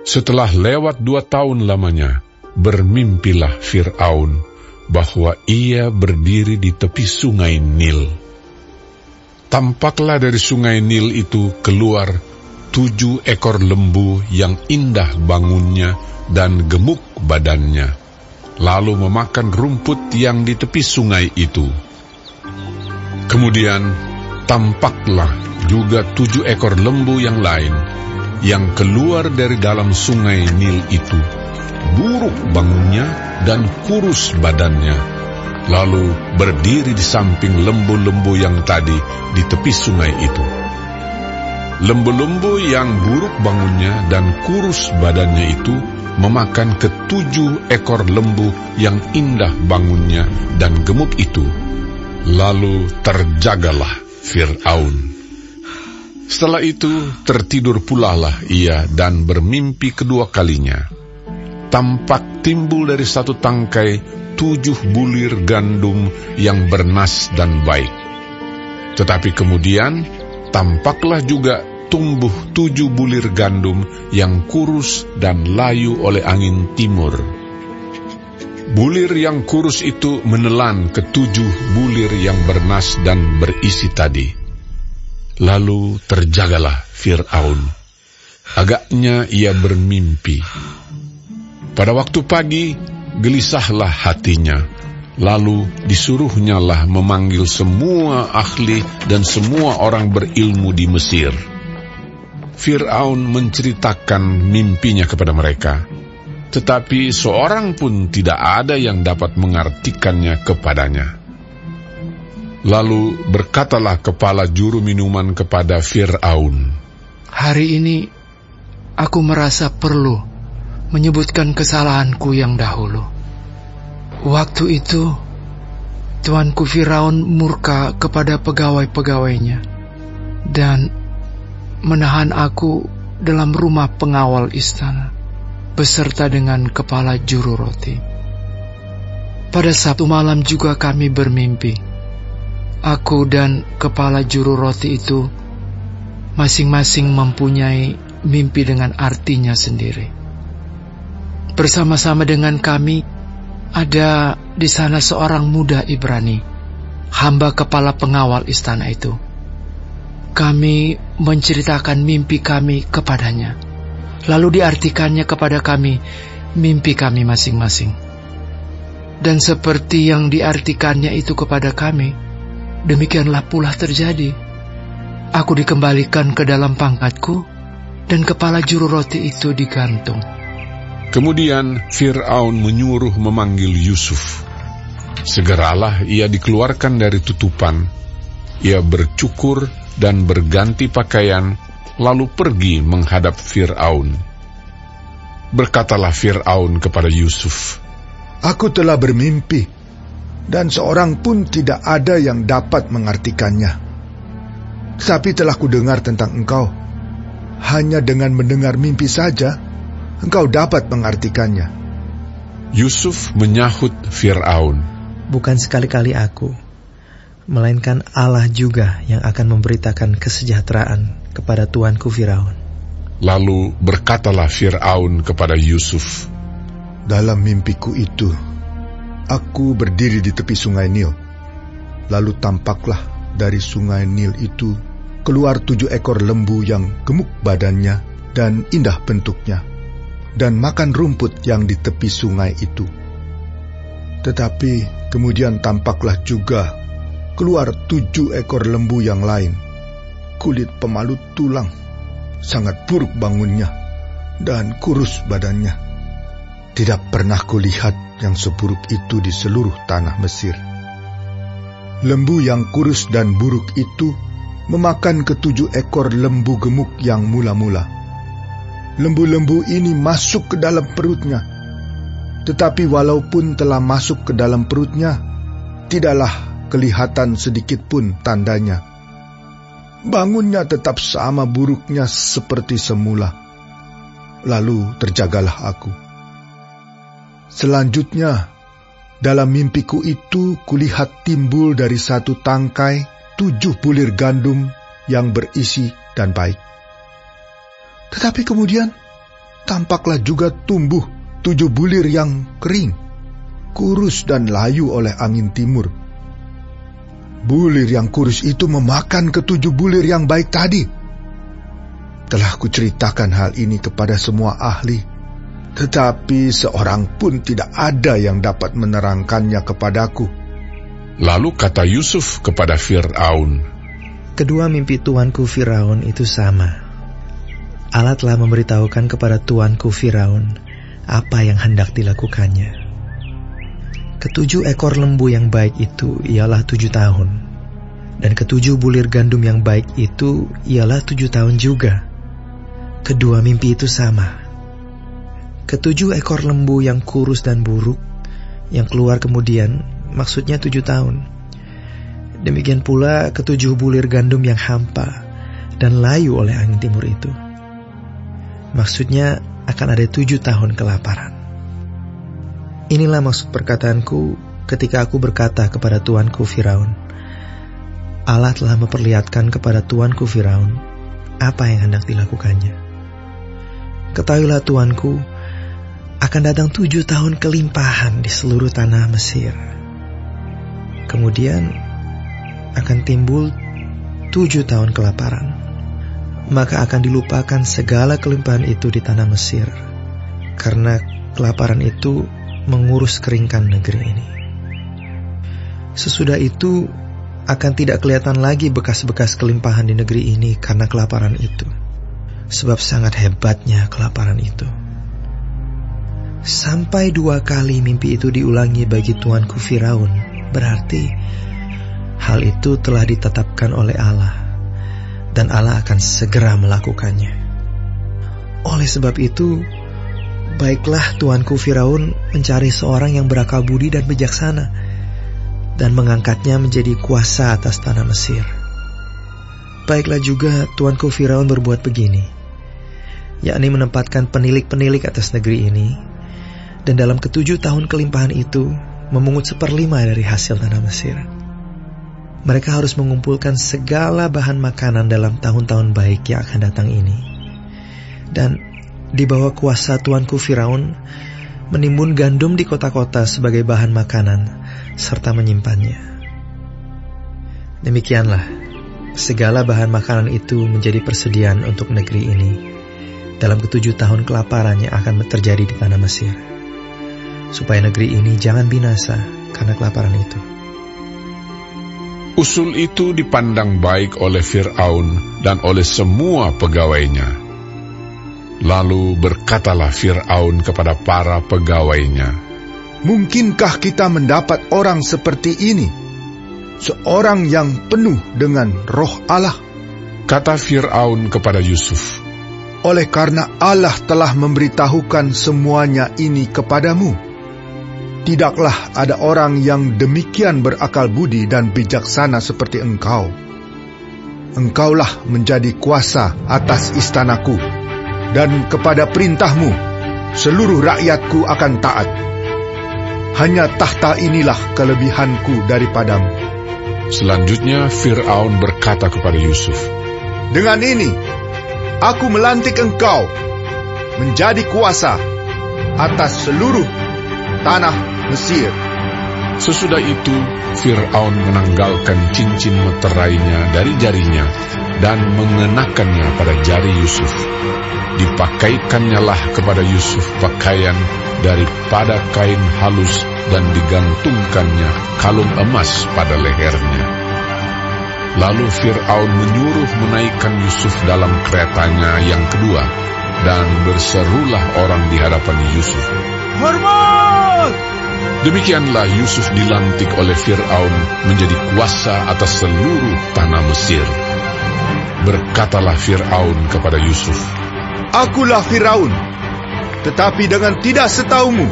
Setelah lewat 2 tahun lamanya, bermimpilah Fir'aun bahwa ia berdiri di tepi sungai Nil. Tampaklah dari sungai Nil itu keluar 7 ekor lembu yang indah bangunnya dan gemuk badannya, lalu memakan rumput yang di tepi sungai itu. Kemudian tampaklah juga 7 ekor lembu yang lain yang keluar dari dalam sungai Nil itu, buruk bangunnya dan kurus badannya, lalu berdiri di samping lembu-lembu yang tadi di tepi sungai itu. Lembu-lembu yang buruk bangunnya dan kurus badannya itu memakan ke-7 ekor lembu yang indah bangunnya dan gemuk itu. Lalu terjagalah Fir'aun. Setelah itu tertidur pulalah ia dan bermimpi kedua kalinya. Tampak timbul dari satu tangkai 7 bulir gandum yang bernas dan baik. Tetapi kemudian tampaklah juga tumbuh 7 bulir gandum yang kurus dan layu oleh angin timur. Bulir yang kurus itu menelan ke-7 bulir yang bernas dan berisi tadi. Lalu terjagalah Fir'aun. Agaknya ia bermimpi. Pada waktu pagi, gelisahlah hatinya. Lalu disuruhnyalah memanggil semua ahli dan semua orang berilmu di Mesir. Fir'aun menceritakan mimpinya kepada mereka, tetapi seorang pun tidak ada yang dapat mengartikannya kepadanya. Lalu berkatalah kepala juru minuman kepada Fir'aun, "Hari ini aku merasa perlu menyebutkan kesalahanku yang dahulu. Waktu itu tuanku Firaun murka kepada pegawai-pegawainya dan menahan aku dalam rumah pengawal istana beserta dengan kepala juru roti. Pada Sabtu malam juga kami bermimpi. Aku dan kepala juru roti itu masing-masing mempunyai mimpi dengan artinya sendiri. Bersama-sama dengan kami ada di sana seorang muda Ibrani, hamba kepala pengawal istana itu. Kami menceritakan mimpi kami kepadanya, lalu diartikannya kepada kami mimpi kami masing-masing. Dan seperti yang diartikannya itu kepada kami, demikianlah pula terjadi. Aku dikembalikan ke dalam pangkatku, dan kepala juru roti itu digantung." Kemudian Fir'aun menyuruh memanggil Yusuf. Segeralah ia dikeluarkan dari tutupan. Ia bercukur dan berganti pakaian, lalu pergi menghadap Fir'aun. Berkatalah Fir'aun kepada Yusuf, "Aku telah bermimpi, dan seorang pun tidak ada yang dapat mengartikannya. Tetapi telah kudengar tentang engkau. Hanya dengan mendengar mimpi saja, engkau dapat mengartikannya." Yusuf menyahut Fir'aun, "Bukan sekali-kali aku, melainkan Allah juga yang akan memberitakan kesejahteraan kepada tuanku Firaun." Lalu berkatalah Fir'aun kepada Yusuf, "Dalam mimpiku itu, aku berdiri di tepi sungai Nil. Lalu tampaklah dari sungai Nil itu keluar 7 ekor lembu yang gemuk badannya dan indah bentuknya, dan makan rumput yang di tepi sungai itu. Tetapi kemudian tampaklah juga keluar 7 ekor lembu yang lain, kulit pemalut tulang, sangat buruk bangunnya, dan kurus badannya. Tidak pernah kulihat yang seburuk itu di seluruh tanah Mesir. Lembu yang kurus dan buruk itu memakan ke-7 ekor lembu gemuk yang mula-mula. Lembu-lembu ini masuk ke dalam perutnya, tetapi walaupun telah masuk ke dalam perutnya, tidaklah kelihatan sedikit pun tandanya. Bangunnya tetap sama buruknya seperti semula. Lalu terjagalah aku. Selanjutnya, dalam mimpiku itu kulihat timbul dari satu tangkai 7 bulir gandum yang berisi dan baik. Tetapi kemudian tampaklah juga tumbuh 7 bulir yang kering, kurus dan layu oleh angin timur. Bulir yang kurus itu memakan ke-7 bulir yang baik tadi. Telah kuceritakan hal ini kepada semua ahli, tetapi seorang pun tidak ada yang dapat menerangkannya kepadaku. Lalu kata Yusuf kepada Fir'aun, kedua mimpi tuanku Firaun itu sama. Allah telah memberitahukan kepada tuanku Firaun apa yang hendak dilakukannya. Ke-7 ekor lembu yang baik itu ialah 7 tahun, dan ke-7 bulir gandum yang baik itu ialah 7 tahun juga. Kedua mimpi itu sama. Ke-7 ekor lembu yang kurus dan buruk, yang keluar kemudian, maksudnya 7 tahun. Demikian pula ke-7 bulir gandum yang hampa dan layu oleh angin timur itu. Maksudnya akan ada 7 tahun kelaparan. Inilah maksud perkataanku ketika aku berkata kepada tuanku Firaun, Allah telah memperlihatkan kepada tuanku Firaun apa yang hendak dilakukannya. Ketahuilah tuanku, akan datang 7 tahun kelimpahan di seluruh tanah Mesir. Kemudian akan timbul 7 tahun kelaparan. Maka akan dilupakan segala kelimpahan itu di tanah Mesir, karena kelaparan itu mengurus keringkan negeri ini. Sesudah itu akan tidak kelihatan lagi bekas-bekas kelimpahan di negeri ini karena kelaparan itu, sebab sangat hebatnya kelaparan itu. Sampai 2 kali mimpi itu diulangi bagi tuanku Firaun, berarti hal itu telah ditetapkan oleh Allah, dan Allah akan segera melakukannya. Oleh sebab itu, baiklah tuanku Firaun mencari seorang yang berakal budi dan bijaksana, dan mengangkatnya menjadi kuasa atas tanah Mesir. Baiklah juga tuanku Firaun berbuat begini, yakni menempatkan penilik-penilik atas negeri ini, dan dalam ke-7 tahun kelimpahan itu memungut 1/5 dari hasil tanah Mesir. Mereka harus mengumpulkan segala bahan makanan dalam tahun-tahun baik yang akan datang ini. Dan di bawah kuasa tuanku Firaun, menimbun gandum di kota-kota sebagai bahan makanan, serta menyimpannya. Demikianlah, segala bahan makanan itu menjadi persediaan untuk negeri ini dalam ke-7 tahun kelaparan yang akan terjadi di tanah Mesir, supaya negeri ini jangan binasa karena kelaparan itu. Usul itu dipandang baik oleh Fir'aun dan oleh semua pegawainya. Lalu berkatalah Fir'aun kepada para pegawainya, mungkinkah kita mendapat orang seperti ini, seorang yang penuh dengan roh Allah? Kata Fir'aun kepada Yusuf, oleh karena Allah telah memberitahukan semuanya ini kepadamu, tidaklah ada orang yang demikian berakal budi dan bijaksana seperti engkau. Engkaulah menjadi kuasa atas istanaku, dan kepada perintahmu seluruh rakyatku akan taat. Hanya tahta inilah kelebihanku daripadamu. Selanjutnya Fir'aun berkata kepada Yusuf, dengan ini aku melantik engkau menjadi kuasa atas seluruh tanah Mesir. Sesudah itu Fir'aun menanggalkan cincin meterainya dari jarinya dan mengenakannya pada jari Yusuf. Dipakaikannya lah kepada Yusuf pakaian daripada kain halus dan digantungkannya kalung emas pada lehernya. Lalu Fir'aun menyuruh menaikkan Yusuf dalam keretanya yang kedua, dan berserulah orang di hadapan Yusuf, hormat! Demikianlah Yusuf dilantik oleh Fir'aun menjadi kuasa atas seluruh tanah Mesir. Berkatalah Fir'aun kepada Yusuf, akulah Firaun, tetapi dengan tidak setaumu,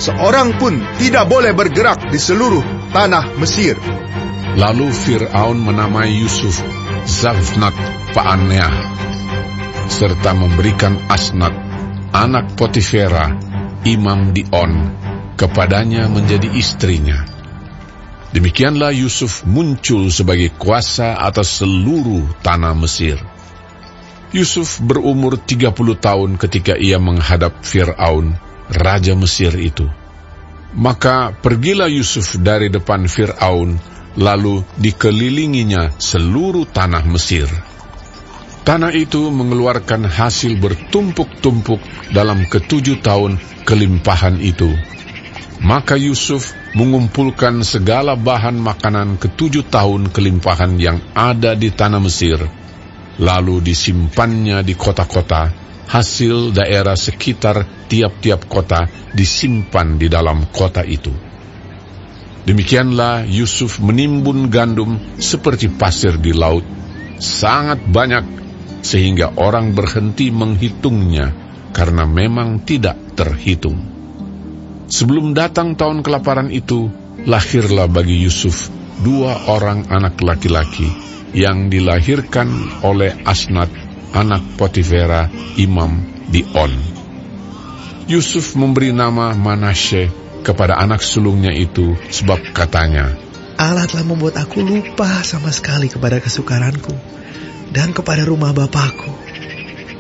seorang pun tidak boleh bergerak di seluruh tanah Mesir. Lalu Fir'aun menamai Yusuf Zafnat Paaneah, serta memberikan Asnat, anak Potifera, imam di On, kepadanya menjadi istrinya. Demikianlah Yusuf muncul sebagai kuasa atas seluruh tanah Mesir. Yusuf berumur 30 tahun ketika ia menghadap Fir'aun, raja Mesir itu. Maka pergilah Yusuf dari depan Fir'aun, lalu dikelilinginya seluruh tanah Mesir. Tanah itu mengeluarkan hasil bertumpuk-tumpuk dalam ke-7 tahun kelimpahan itu. Maka Yusuf mengumpulkan segala bahan makanan ke-7 tahun kelimpahan yang ada di tanah Mesir, lalu disimpannya di kota-kota. Hasil daerah sekitar tiap-tiap kota disimpan di dalam kota itu. Demikianlah Yusuf menimbun gandum seperti pasir di laut, sangat banyak, sehingga orang berhenti menghitungnya, karena memang tidak terhitung. Sebelum datang tahun kelaparan itu, lahirlah bagi Yusuf 2 orang anak laki-laki yang dilahirkan oleh Asnat, anak Potifera, imam di On. Yusuf memberi nama Manasye kepada anak sulungnya itu, sebab katanya, Allah telah membuat aku lupa sama sekali kepada kesukaranku dan kepada rumah bapakku.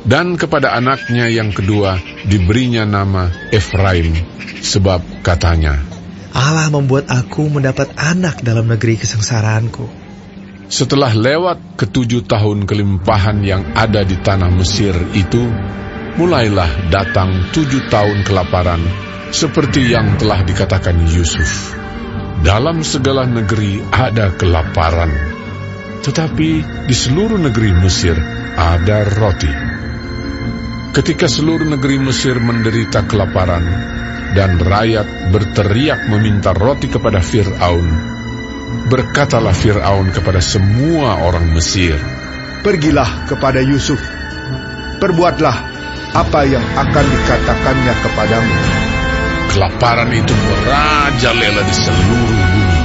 Dan kepada anaknya yang kedua diberinya nama Efraim, sebab katanya, Allah membuat aku mendapat anak dalam negeri kesengsaraanku. Setelah lewat ke-7 tahun kelimpahan yang ada di tanah Mesir itu, mulailah datang 7 tahun kelaparan, seperti yang telah dikatakan Yusuf. Dalam segala negeri ada kelaparan, tetapi di seluruh negeri Mesir ada roti. Ketika seluruh negeri Mesir menderita kelaparan, dan rakyat berteriak meminta roti kepada Fir'aun, berkatalah Fir'aun kepada semua orang Mesir, "Pergilah kepada Yusuf, perbuatlah apa yang akan dikatakannya kepadamu." Kelaparan itu merajalela di seluruh bumi.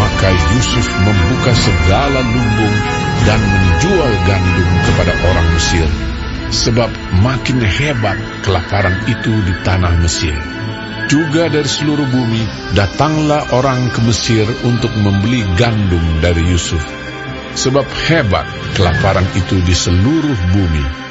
Maka Yusuf membuka segala lumbung dan menjual gandum kepada orang Mesir, sebab makin hebat kelaparan itu di tanah Mesir. Juga dari seluruh bumi datanglah orang ke Mesir untuk membeli gandum dari Yusuf, sebab hebat kelaparan itu di seluruh bumi.